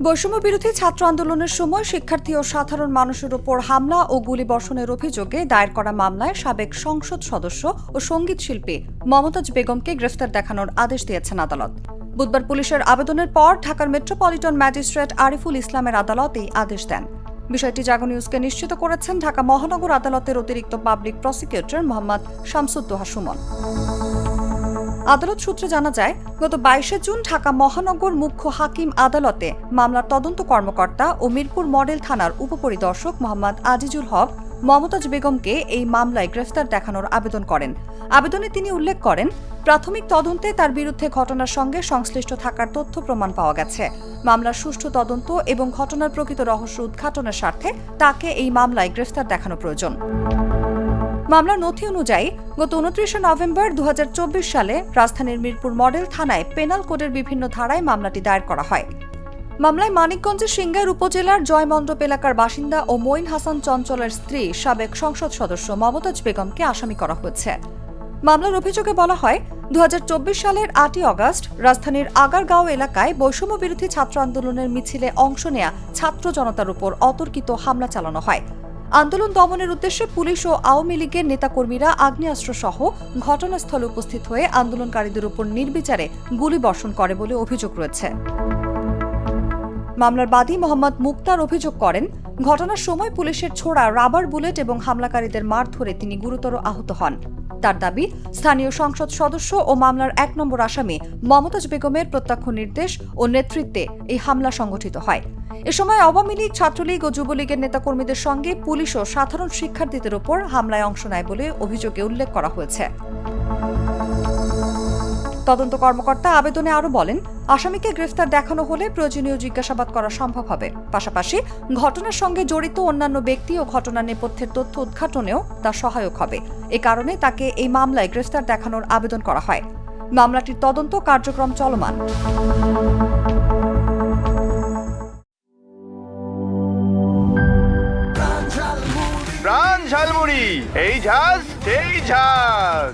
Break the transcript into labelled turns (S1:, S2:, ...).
S1: বৈষম্য বিরোধী ছাত্র আন্দোলনের সময় শিক্ষার্থী ও সাধারণ মানুষের উপর হামলা ও গুলিবর্ষণের অভিযোগে দায়ের করা মামলায় সাবেক সংসদ সদস্য ও সঙ্গীত শিল্পী মমতাজ বেগমকে গ্রেফতার দেখানোর আদেশ দিয়েছেন আদালত। বুধবার পুলিশের আবেদনের পর ঢাকার মেট্রোপলিটন ম্যাজিস্ট্রেট আরিফুল ইসলামের আদালত এই আদেশ দেন। বিষয়টি জাগো নিউজকে নিশ্চিত করেছেন ঢাকা মহানগর আদালতের অতিরিক্ত পাবলিক প্রসিকিউটর মোহাম্মদ শামসুদ্দোহা সুমন। আদালত সূত্রে জানা যায়, গত 22 জুন ঢাকা মহানগর মুখ্য হাকিম আদালতে মামলার তদন্ত কর্মকর্তা ও মিরপুর মডেল থানার উপপরিদর্শক মোহাম্মদ আজিজুল হক মমতাজ বেগমকে এই মামলায় গ্রেফতার দেখানোর আবেদন করেন। আবেদনে তিনি উল্লেখ করেন, প্রাথমিক তদন্তে তার বিরুদ্ধে ঘটনার সঙ্গে সংশ্লিষ্ট থাকার তথ্য প্রমাণ পাওয়া গেছে। মামলার সুষ্ঠু তদন্ত এবং ঘটনার প্রকৃত রহস্য উদ্ঘাটনের স্বার্থে তাকে এই মামলায় গ্রেফতার দেখানো প্রয়োজন। মামলার নথি অনুযায়ী গত 29 নভেম্বর 2024 সালে রাজধানীর মিরপুর মডেল থানায় পেনাল কোডের বিভিন্ন ধারায় মামলাটি দায়ের করা হয়। মামলায় মানিকগঞ্জের সিংগাইর উপজেলার জয়মণ্ডপ এলাকার বাসিন্দা ও মঈন হাসান চঞ্চলের স্ত্রী সাবেক সংসদ সদস্য মমতাজ বেগমকে আসামি করা হয়েছে। মামলার অভিযোগে বলা হয়, 2024 সালের 8 আগস্ট রাজধানীর আগারগাঁও এলাকায় বৈষম্য বিরোধী ছাত্র আন্দোলনের মিছিলে অংশ নেয়া ছাত্র জনতার উপর অতর্কিত হামলা চালানো হয়। আন্দোলন দমনের উদ্দেশ্যে পুলিশ ও আওয়ামী লীগের নেতাকর্মীরা আগ্নেয়াস্ত্রসহ ঘটনাস্থলে উপস্থিত হয়ে আন্দোলনকারীদের উপর নির্বিচারে গুলিবর্ষণ করে বলে অভিযোগ রয়েছে। মামলার বাদী মোহাম্মদ মুক্তার অভিযোগ করেন, ঘটনার সময় পুলিশের ছোড়া রাবার বুলেট এবং হামলাকারীদের মারধরে তিনি গুরুতর আহত হন। তার দাবি, স্থানীয় সংসদ সদস্য ও মামলার 1 নম্বর আসামি মমতাজ বেগমের প্রত্যক্ষ নির্দেশ ও নেতৃত্বে এই হামলা সংঘটিত হয়। এ সময় আওয়ামী লীগ, ছাত্রলীগ ও যুবলীগের নেতাকর্মীদের সঙ্গে পুলিশ ও সাধারণ শিক্ষার্থীদের উপর হামলায় অংশ নেয় বলে অভিযোগে উল্লেখ করা হয়েছে। তদন্ত কর্মকর্তা আবেদনে আরও বলেন, আসামিকে গ্রেফতার দেখানো হলে প্রয়োজনীয় জিজ্ঞাসাবাদ করা সম্ভব হবে। পাশাপাশি ঘটনার সঙ্গে জড়িত অন্যান্য ব্যক্তি ও ঘটনার নেপথ্যের তথ্য উদ্ঘাটনেও তা সহায়ক হবে। এ কারণে তাকে এই মামলায় গ্রেফতার দেখানোর আবেদন করা হয়। মামলাটির তদন্ত কার্যক্রম চলমান।
S2: প্রাণ ঝালমুড়ি, এই ঝাঁজ সেই ঝাঁজ।